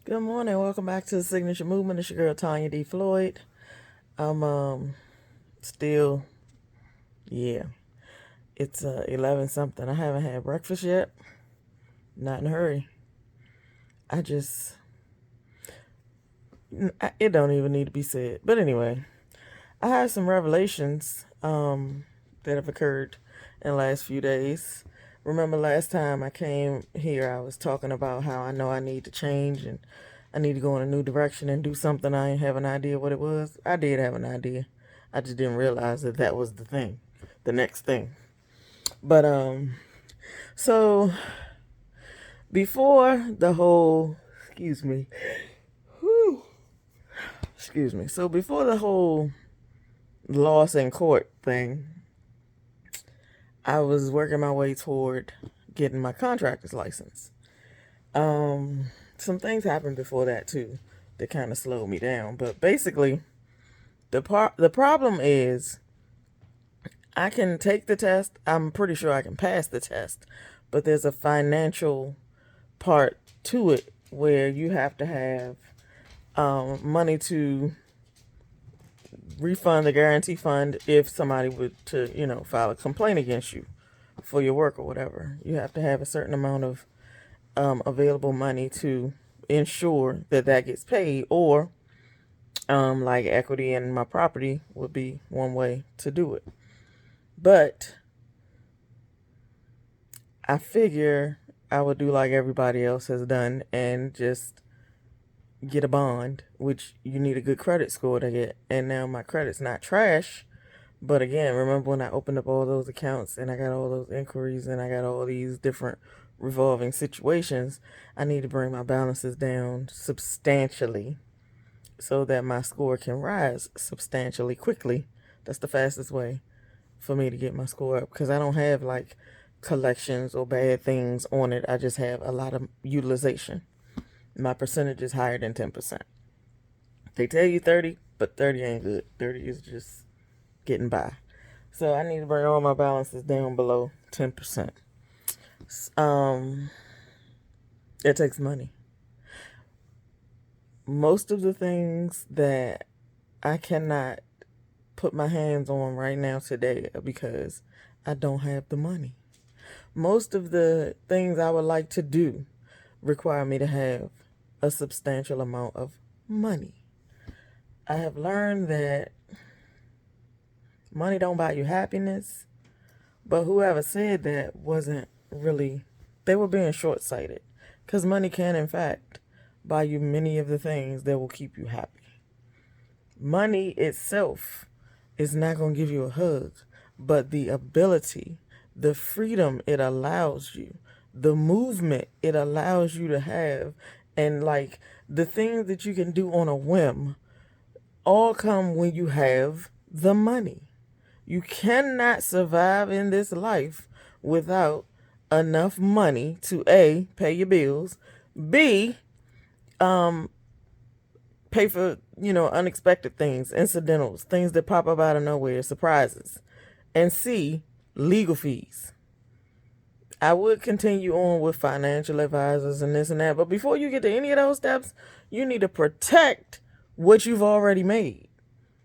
Good morning. Welcome back to the Signature Movement. It's your girl Tanya D. Floyd. I'm still, yeah. It's 11 something. I haven't had breakfast yet. Not in a hurry. I just it don't even need to be said. But anyway, I have some revelations that have occurred in the last few days. Remember last time I came here, I was talking about how I know I need to change and I need to go in a new direction and do something. I didn't have an idea what it was. I did have an idea. I just didn't realize that that was the thing, the next thing. But so before the whole, excuse me, whew, excuse me. So before the whole loss in court thing, I was working my way toward getting my contractor's license. Some things happened before that too that kind of slowed me down. But basically, the problem is I can take the test. I'm pretty sure I can pass the test, but there's a financial part to it where you have to have money to refund the guarantee fund if somebody would to file a complaint against you for your work or whatever. You have to have a certain amount of available money to ensure that that gets paid, or like equity in my property would be one way to do it. But I figure I would do like everybody else has done and just get a bond, which you need a good credit score to get. And now my credit's not trash. But again, remember when I opened up all those accounts and I got all those inquiries and I got all these different revolving situations, I need to bring my balances down substantially so that my score can rise substantially quickly. That's the fastest way for me to get my score up, because I don't have like collections or bad things on it. I just have a lot of utilization. My percentage is higher than 10%. They tell you 30, but 30 ain't good. 30 is just getting by. So I need to bring all my balances down below 10%. It takes money. Most of the things that I cannot put my hands on right now today are because I don't have the money. Most of the things I would like to do require me to have a substantial amount of money. I have learned that money don't buy you happiness, but whoever said that wasn't really, they were being short-sighted, because money can in fact buy you many of the things that will keep you happy. Money itself is not going to give you a hug, but the ability, the freedom it allows you, the movement it allows you to have, and like the things that you can do on a whim all come when you have the money. You cannot survive in this life without enough money to A, pay your bills, B, pay for, unexpected things, incidentals, things that pop up out of nowhere, surprises, and C, legal fees. I would continue on with financial advisors and this and that, but before you get to any of those steps, you need to protect what you've already made.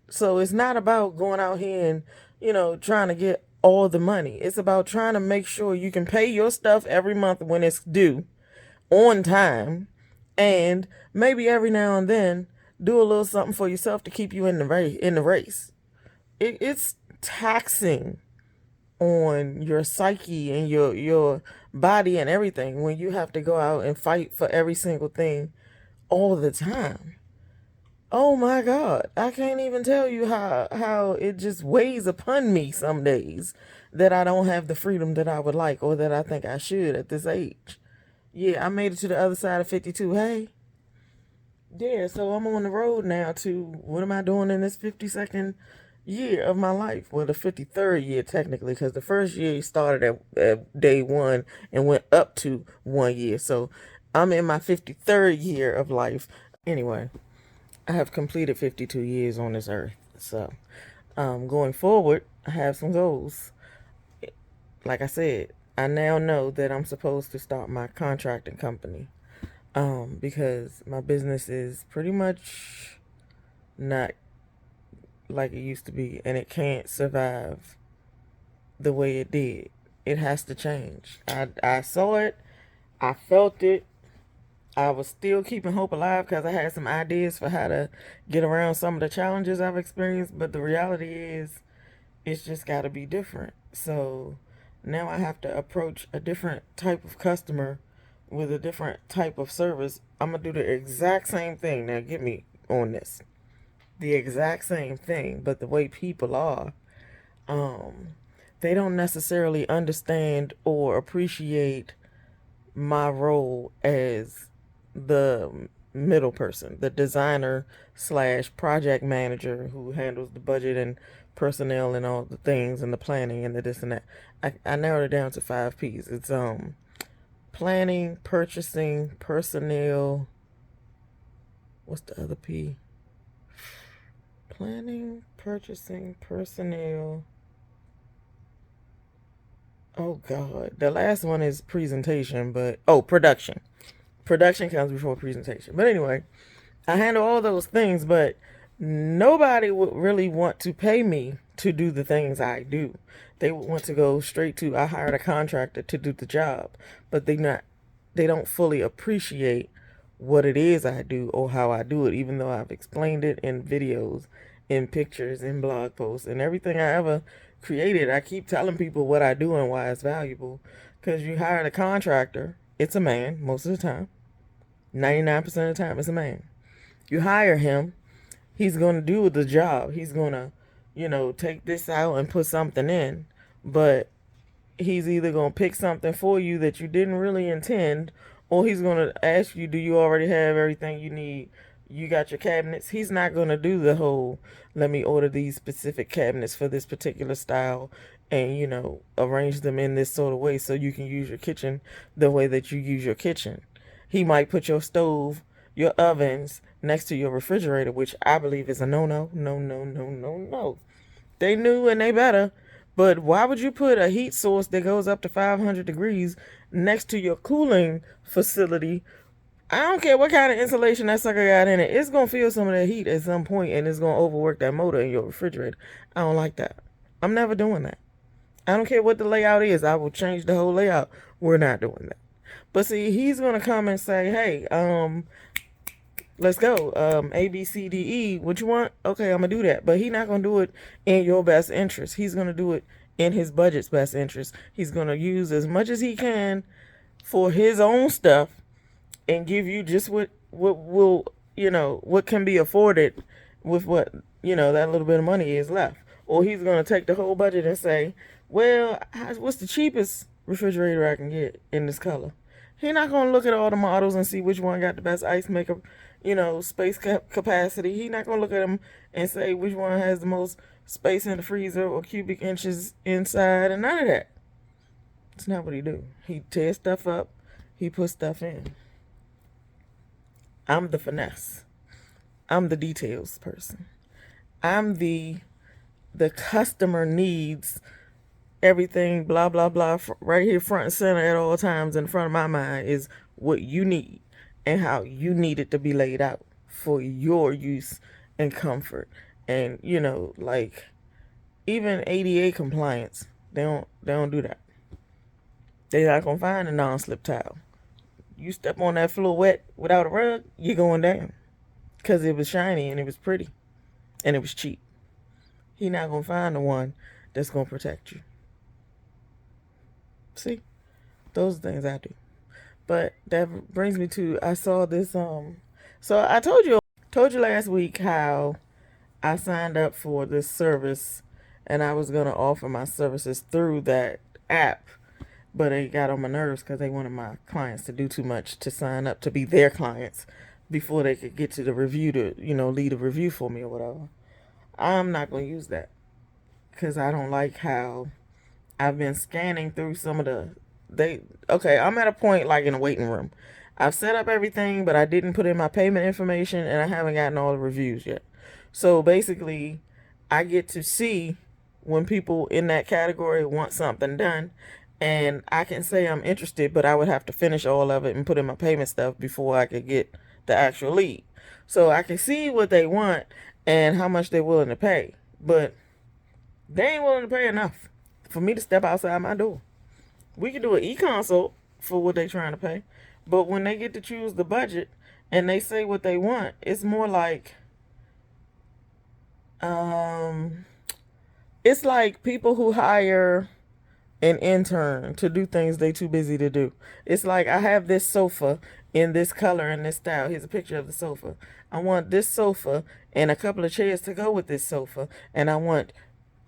So it's not about going out here and, trying to get all the money. It's about trying to make sure you can pay your stuff every month when it's due on time, and maybe every now and then do a little something for yourself to keep you in the race. It's taxing on your psyche and your body and everything when you have to go out and fight for every single thing all the time. Oh my God, I can't even tell you how it just weighs upon me some days that I don't have the freedom that I would like, or that I think I should at this age. Yeah, I made it to the other side of 52. Hey, yeah, so I'm on the road now to, what am I doing in this 52nd year of my life? Well, the 53rd year technically, because the first year started at day one and went up to 1 year. So I'm in my 53rd year of life. Anyway, I have completed 52 years on this earth. So going forward, I have some goals. Like I said, I now know that I'm supposed to start my contracting company. because my business is pretty much not like it used to be, and it can't survive the way it did. It has to change. I saw it, I felt it. I was still keeping hope alive because I had some ideas for how to get around some of the challenges I've experienced. But the reality is, it's just got to be different. So now I have to approach a different type of customer with a different type of service. I'm going to do the exact same thing. Now, get me on this. The exact same thing, but the way people are, um, they don't necessarily understand or appreciate my role as the middle person, the designer slash project manager who handles the budget and personnel and all the things and the planning and the this and that. I narrowed it down to 5 P's. It's planning, purchasing, personnel. What's the other P? Planning, purchasing, personnel. Oh God, the last one is presentation, but production. Production comes before presentation. But anyway, I handle all those things, but nobody would really want to pay me to do the things I do. They would want to go straight to I hired a contractor to do the job, but they don't fully appreciate what it is I do or how I do it, even though I've explained it in videos, in pictures, in blog posts, and everything I ever created. I keep telling people what I do and why it's valuable. Because you hired a contractor, it's a man most of the time. 99% of the time, it's a man. You hire him, he's going to do the job. He's going to, take this out and put something in. But he's either going to pick something for you that you didn't really intend, or he's going to ask you, do you already have everything you need? You got your cabinets? He's not going to do the whole, let me order these specific cabinets for this particular style and, arrange them in this sort of way so you can use your kitchen the way that you use your kitchen. He might put your stove, your ovens next to your refrigerator, which I believe is a no-no. No, no, no, no, no. They knew and they better. But why would you put a heat source that goes up to 500 degrees next to your cooling facility? I don't care what kind of insulation that sucker got in it. It's going to feel some of that heat at some point, and it's going to overwork that motor in your refrigerator. I don't like that. I'm never doing that. I don't care what the layout is. I will change the whole layout. We're not doing that. But see, he's going to come and say, hey, let's go. A, B, C, D, E. What you want? Okay, I'm going to do that. But he's not going to do it in your best interest. He's going to do it in his budget's best interest. He's going to use as much as he can for his own stuff and give you just what will, what can be afforded with what, that little bit of money is left. Or he's going to take the whole budget and say, well, what's the cheapest refrigerator I can get in this color? He's not going to look at all the models and see which one got the best ice maker, space capacity. He's not going to look at them and say which one has the most space in the freezer or cubic inches inside, and none of that. It's not what he do. He tears stuff up. He puts stuff in. I'm the finesse. I'm the details person. I'm the customer needs everything, blah, blah, blah, right here front and center at all times in front of my mind is what you need and how you need it to be laid out for your use and comfort. And, like even ADA compliance, they don't do that. They're not going to find a non-slip tile. You step on that floor wet without a rug, you're going down. Because it was shiny and it was pretty and it was cheap. He's not going to find the one that's going to protect you. See? Those are things I do. But that brings me to, I saw this, so I told you last week how I signed up for this service and I was going to offer my services through that app. But it got on my nerves because they wanted my clients to do too much to sign up to be their clients before they could get to the review to, lead a review for me or whatever. I'm not going to use that because I don't like how I've been scanning through some of I'm at a point like in a waiting room. I've set up everything, but I didn't put in my payment information and I haven't gotten all the reviews yet. So basically, I get to see when people in that category want something done, And I can say I'm interested, but I would have to finish all of it and put in my payment stuff before I could get the actual lead. So I can see what they want and how much they're willing to pay. But they ain't willing to pay enough for me to step outside my door. We can do an e-consult for what they trying to pay. But when they get to choose the budget and they say what they want, it's more like um it's like people who hire an intern to do things they too busy to do. It's like, I have this sofa in this color and this style. Here's a picture of the sofa. I want this sofa and a couple of chairs to go with this sofa, and I want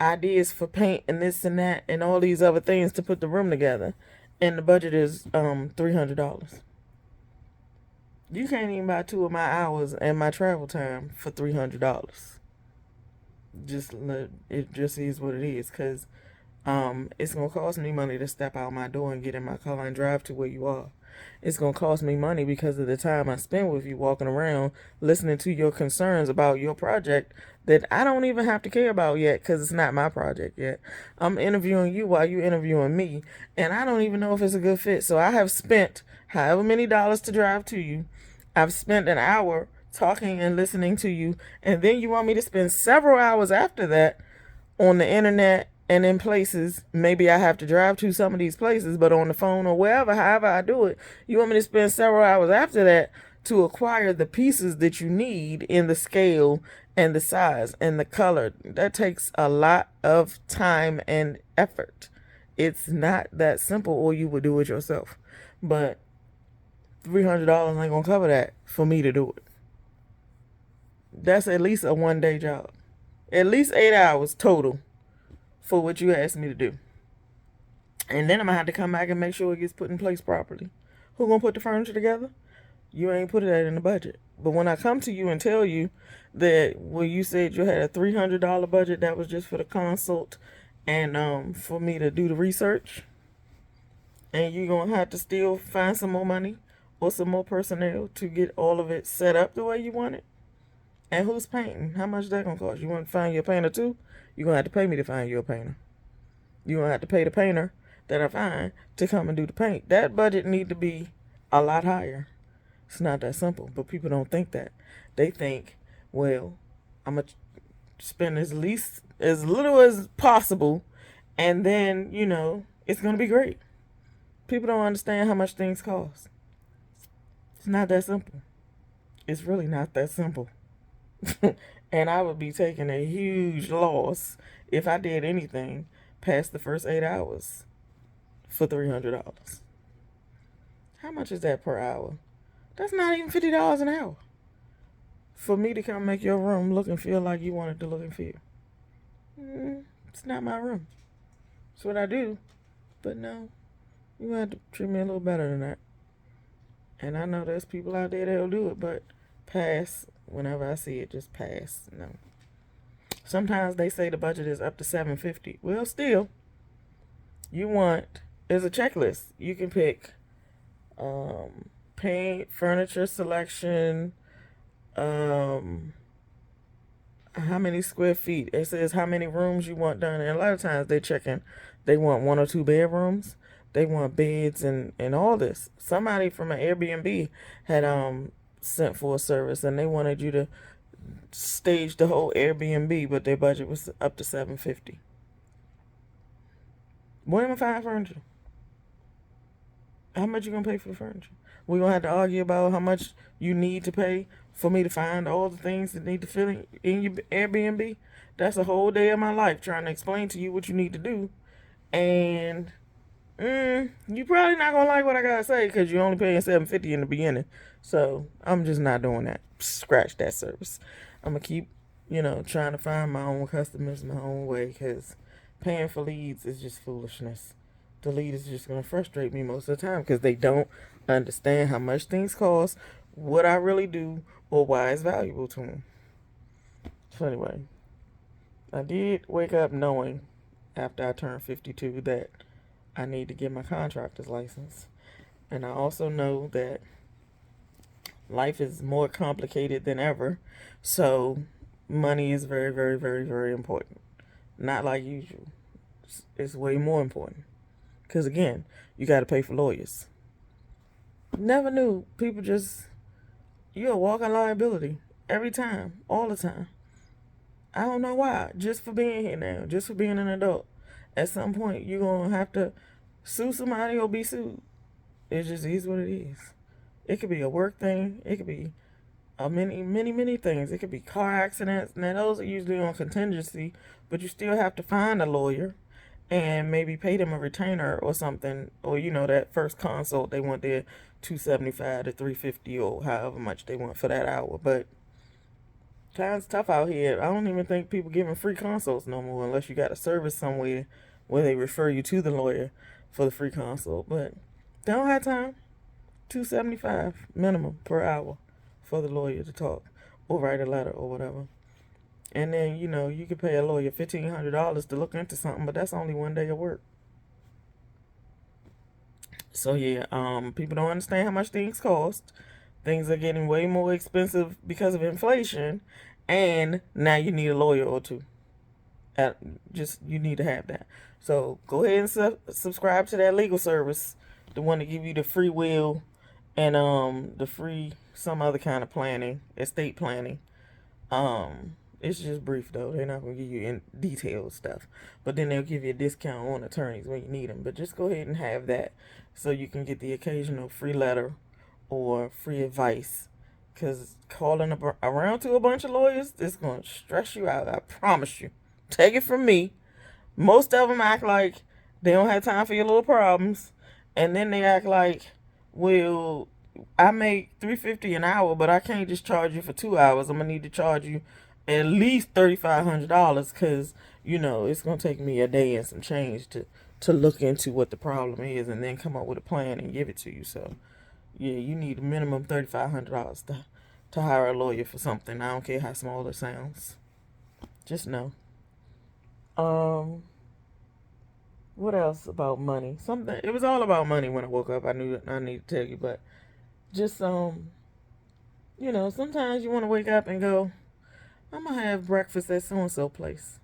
ideas for paint and this and that and all these other things to put the room together. And the budget is $300. You can't even buy 2 of my hours and my travel time for $300. It just is what it is, because it's gonna cost me money to step out my door and get in my car and drive to where you are. It's gonna cost me money because of the time I spend with you walking around, listening to your concerns about your project that I don't even have to care about yet because it's not my project yet. I'm interviewing you while you interviewing me, and I don't even know if it's a good fit. So I have spent however many dollars to drive to you. I've spent an hour talking and listening to you, and then you want me to spend several hours after that on the internet and in places. Maybe I have to drive to some of these places, but on the phone or wherever, however I do it, you want me to spend several hours after that to acquire the pieces that you need in the scale and the size and the color. That takes a lot of time and effort. It's not that simple, or you would do it yourself. But $300 ain't gonna cover that for me to do it. That's at least a 1-day job. At least 8 hours total for what you asked me to do. And then I'm gonna have to come back and make sure it gets put in place properly. Who gonna put the furniture together? You ain't put that in the budget. But when I come to you and tell you that when you said you had a $300 budget, that was just for the consult and for me to do the research, and you're gonna have to still find some more money or some more personnel to get all of it set up the way you want it. And who's painting? How much that gonna cost? You want to find your painter too? You're gonna have to pay me to find you a painter. You're gonna have to pay the painter that I find to come and do the paint. That budget need to be a lot higher. It's not that simple, but people don't think that. They think, well, I'm gonna spend as little as possible, and then it's gonna be great. People don't understand how much things cost. It's not that simple. It's really not that simple. And I would be taking a huge loss if I did anything past the first 8 hours for $300. How much is that per hour? That's not even $50 an hour for me to come make your room look and feel like you want it to look and feel. It's not my room. It's what I do. But no, you have to treat me a little better than that. And I know there's people out there that'll do it, but pass. Whenever I see it, just pass. No. Sometimes they say the budget is up to $750. Well, still, there's a checklist. You can pick paint, furniture selection, how many square feet. It says how many rooms you want done. And a lot of times they want 1 or 2 bedrooms. They want beds and all this. Somebody from an Airbnb had sent for a service, and they wanted you to stage the whole Airbnb, but their budget was up to $750. Where am I finding furniture? How much you gonna pay for the furniture? We're gonna have to argue about how much you need to pay for me to find all the things that need to fill in your Airbnb. That's a whole day of my life trying to explain to you what you need to do, and you probably not gonna like what I gotta say because you're only paying $750 in the beginning. So I'm just not doing that. Scratch that service. I'm gonna keep, trying to find my own customers my own way, because paying for leads is just foolishness. The lead is just gonna frustrate me most of the time because they don't understand how much things cost, what I really do, or why it's valuable to them. So anyway, I did wake up knowing after I turned 52 that I need to get my contractor's license. And I also know that life is more complicated than ever. So money is very, very, very, very important. Not like usual. It's way more important. Because again, you got to pay for lawyers. Never knew people just, you're a walking liability every time, all the time. I don't know why. Just for being here now, just for being an adult. At some point, you're going to have to sue somebody or be sued. It just is what it is. It could be a work thing. It could be many things. It could be car accidents. Now, those are usually on contingency, but you still have to find a lawyer and maybe pay them a retainer or something, or that first consult they want their $275 to $350 or however much they want for that hour. But time's tough out here. I don't even think people giving free consults no more unless you got a service somewhere where they refer you to the lawyer for the free consult. But they don't have time. $275 minimum per hour for the lawyer to talk or write a letter or whatever. And then, you could pay a lawyer $1,500 to look into something, but that's only one day of work. So yeah, people don't understand how much things cost. Things are getting way more expensive because of inflation, and now you need a lawyer or two. You need to have that. So go ahead and subscribe to that legal service, the one to give you the free will and the free some other kind of planning, estate planning. It's just brief though. They're not gonna give you in detailed stuff, but then they'll give you a discount on attorneys when you need them. But just go ahead and have that, so you can get the occasional free letter or free advice. Cause calling around to a bunch of lawyers is gonna stress you out. I promise you. Take it from me. Most of them act like they don't have time for your little problems, and then they act like, well, I make $350 an hour, but I can't just charge you for 2 hours. I'm gonna need to charge you at least $3,500 because it's gonna take me a day and some change to look into what the problem is and then come up with a plan and give it to you. So yeah, you need a minimum $3,500 to hire a lawyer for something. I don't care how small it sounds. Just know. What else about money? Something. It was all about money when I woke up. I knew I need to tell you, but just sometimes you want to wake up and go, I'm gonna have breakfast at so and so place.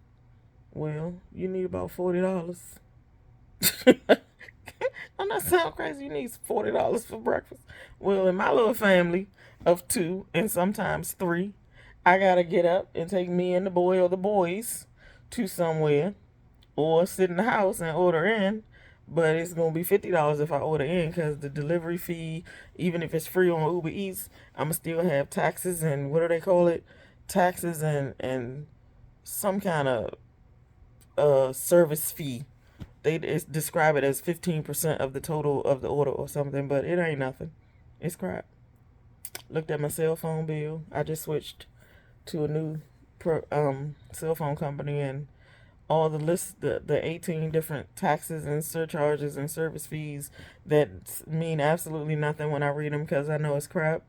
Well, you need about $40. I'm not sound crazy. You need $40 for breakfast. Well, in my little family of two and sometimes three, I gotta get up and take me and the boy or the boys to somewhere, or sit in the house and order in. But it's gonna be $50 if I order in, because the delivery fee, even if it's free on Uber Eats, I'ma still have taxes and what do they call it? Taxes and some kind of service fee. They describe it as 15% of the total of the order or something, but it ain't nothing. It's crap. Looked at my cell phone bill. I just switched to a new cell phone company, and all the lists, the 18 different taxes and surcharges and service fees that mean absolutely nothing when I read them because I know it's crap.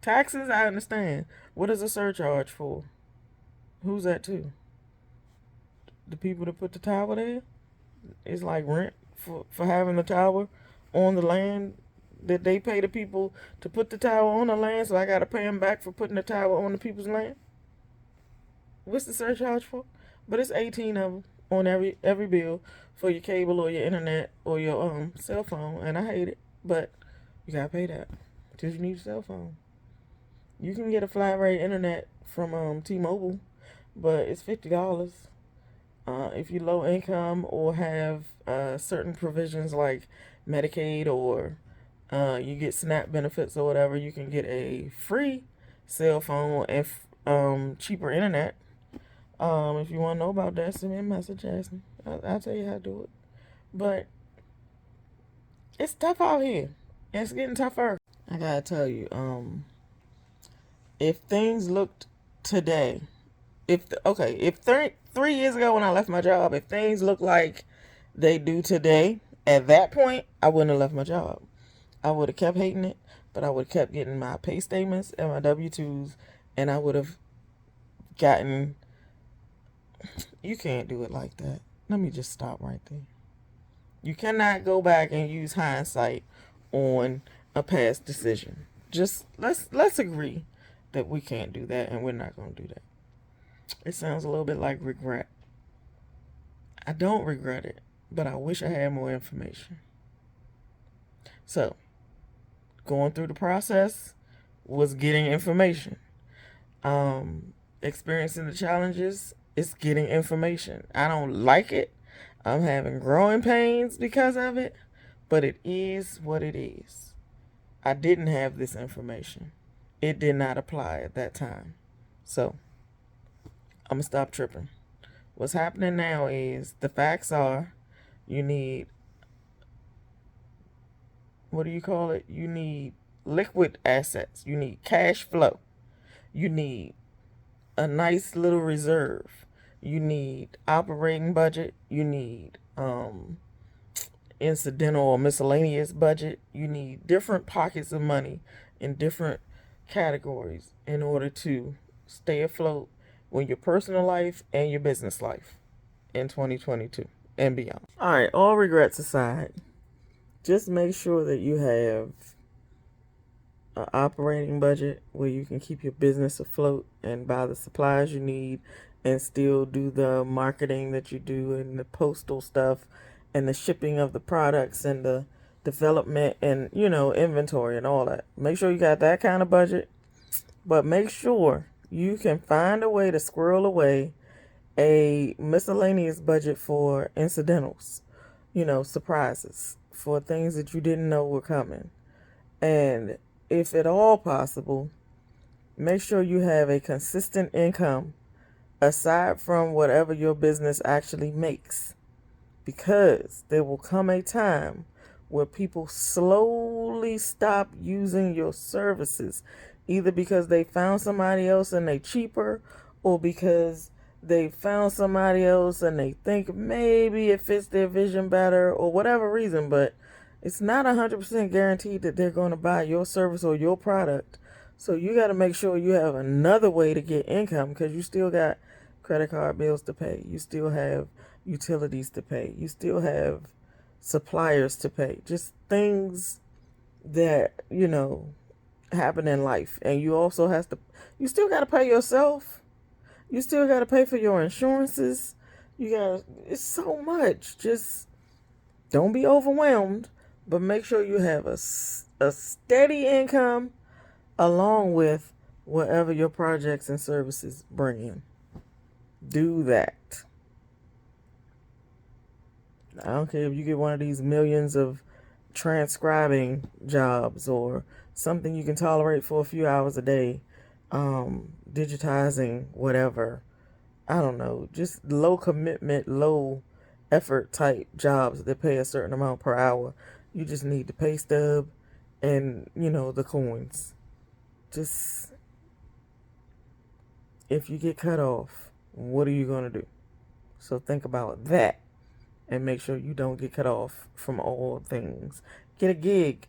Taxes, I understand. What is a surcharge for? Who's that to? The people that put the tower there? It's like rent for having the tower on the land that they pay the people to put the tower on the land, so I got to pay them back for putting the tower on the people's land? What's the surcharge for? But it's 18 of them on every bill for your cable or your internet or your cell phone, and I hate it, but you got to pay that because you need a cell phone. You can get a flat rate internet from T-Mobile, but it's $50. If you're low income or have certain provisions like Medicaid, or you get SNAP benefits or whatever, you can get a free cell phone and cheaper internet. If you want to know about that, send me a message, ask me. I'll tell you how to do it. But it's tough out here. It's getting tougher. I gotta tell you, if things looked today, if 3 years ago when I left my job, if things looked like they do today, at that point, I wouldn't have left my job. I would have kept hating it, but I would have kept getting my pay statements and my W-2s, and I would have gotten... You can't do it like that. Let me just stop right there. You cannot go back and use hindsight on a past decision. Just let's agree that we can't do that, and we're not going to do that. It sounds a little bit like regret. I don't regret it. but I wish I had more information. So, going through the process was getting information. Experiencing the challenges is getting information. I don't like it. I'm having growing pains because of it, but it is what it is. I didn't have this information. It did not apply at that time. So, I'm going to stop tripping. What's happening now is the facts are you need, what do you call it? You need liquid assets. You need cash flow. You need a nice little reserve. You need operating budget. You need incidental or miscellaneous budget. You need different pockets of money in different categories in order to stay afloat with your personal life and your business life in 2022 and beyond. All right, all regrets aside, just make sure that you have an operating budget where you can keep your business afloat and buy the supplies you need and still do the marketing that you do and the postal stuff and the shipping of the products and the development and inventory and all that. Make sure you got that kind of budget, but make sure you can find a way to squirrel away a miscellaneous budget for incidentals, surprises, for things that you didn't know were coming. And if at all possible, make sure you have a consistent income aside from whatever your business actually makes, because there will come a time where people slowly stop using your services, either because they found somebody else and they cheaper, or because they found somebody else and they think maybe it fits their vision better, or whatever reason. But it's not 100% guaranteed that they're going to buy your service or your product. So you got to make sure you have another way to get income, because you still got credit card bills to pay. You still have utilities to pay. You still have suppliers to pay. Just things that, happen in life. And you also you still got to pay yourself. You still got to pay for your insurances. It's so much. Just don't be overwhelmed, but make sure you have a steady income along with whatever your projects and services bring in. Do that. I don't care if you get one of these millions of transcribing jobs or something you can tolerate for a few hours a day, digitizing whatever. I don't know, just low commitment, low effort type jobs that pay a certain amount per hour. You just need the pay stub and, the coins. Just, if you get cut off, what are you going to do? So think about that and make sure you don't get cut off from all things. Get a gig.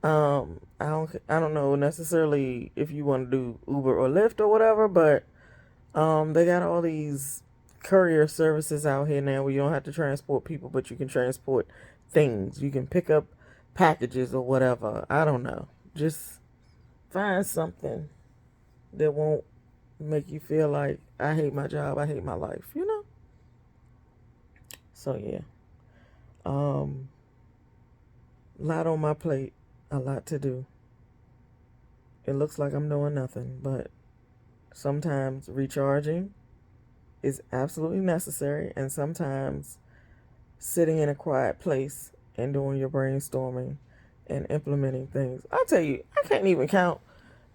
I don't know necessarily if you want to do Uber or Lyft or whatever, but they got all these courier services out here now where you don't have to transport people, but you can transport things. You can pick up packages or whatever. I don't know. Just find something that won't make you feel like I hate my job, I hate my life, So yeah. Lot on my plate, a lot to do. It looks like I'm doing nothing, but sometimes recharging is absolutely necessary, and sometimes sitting in a quiet place and doing your brainstorming and implementing things. I tell you, I can't even count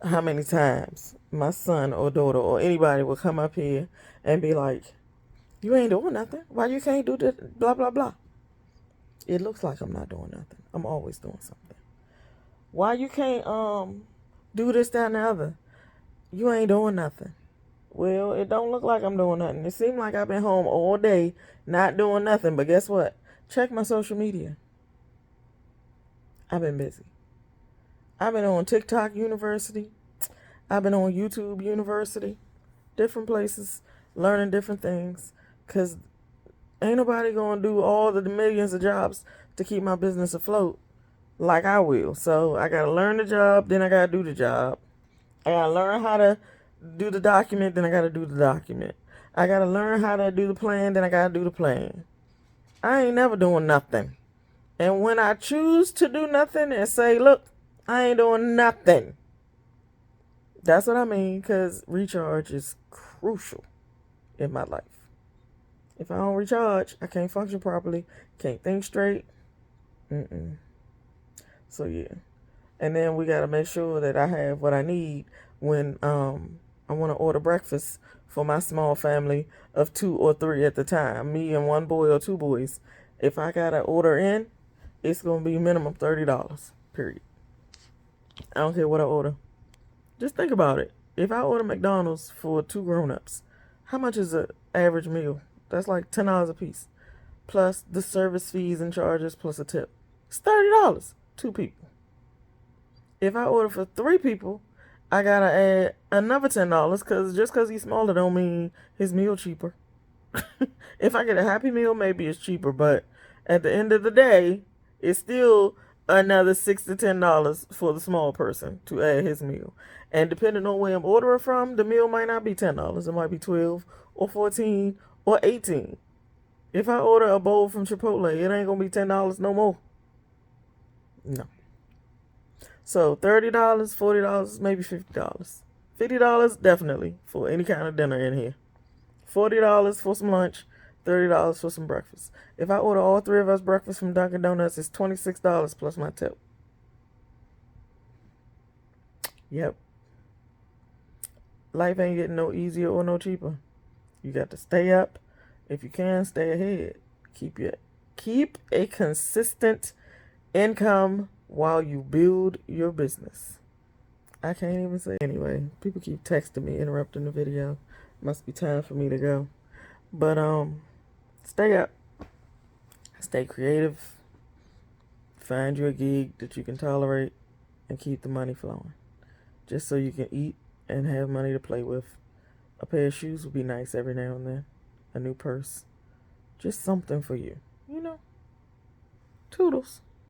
how many times my son or daughter or anybody will come up here and be like, "You ain't doing nothing. Why you can't do this? Blah, blah, blah." It looks like I'm not doing nothing. I'm always doing something. Why you can't do this, that, and the other? You ain't doing nothing. Well, it don't look like I'm doing nothing. It seems like I've been home all day not doing nothing. But guess what? Check my social media. I've been busy. I've been on TikTok University. I've been on YouTube University. Different places, learning different things. Because ain't nobody going to do all the millions of jobs to keep my business afloat like I will. So I got to learn the job, then I got to do the job. I got to learn how to do the document, then I got to do the document. I got to learn how to do the plan, then I got to do the plan. I ain't never doing nothing. And when I choose to do nothing and say, look, I ain't doing nothing, that's what I mean, because recharge is crucial in my life. If I don't recharge, I can't function properly, can't think straight. So yeah. And then we got to make sure that I have what I need when I want to order breakfast for my small family of 2 or 3 at the time, me and 1 boy or 2 boys. If I got to order in, it's going to be minimum $30, period. I don't care what I order. Just think about it. If I order McDonald's for 2 grown-ups, how much is an average meal? That's like $10 a piece, plus the service fees and charges, plus a tip. It's $30, 2 people. If I order for 3 people, I gotta add another $10, because just because he's smaller don't mean his meal cheaper. If I get a Happy Meal, maybe it's cheaper, but at the end of the day, it's still another $6 to $10 for the small person to add his meal. And depending on where I'm ordering from, the meal might not be $10. It might be 12 or 14 or 18. If I order a bowl from Chipotle, it ain't gonna be $10 no more. No. So $30, $40, maybe $50. $50 definitely for any kind of dinner in here. $40 for some lunch, $30 for some breakfast. If I order all 3 of us breakfast from Dunkin' Donuts, it's $26 plus my tip. Yep. Life ain't getting no easier or no cheaper. You got to stay up. If you can, stay ahead. Keep a consistent income while you build your business. I can't even say anyway. People keep texting me, interrupting the video. Must be time for me to go. But stay up. Stay creative. Find you a gig that you can tolerate and keep the money flowing. Just so you can eat and have money to play with. A pair of shoes would be nice every now and then. A new purse. Just something for you. You know. Toodles.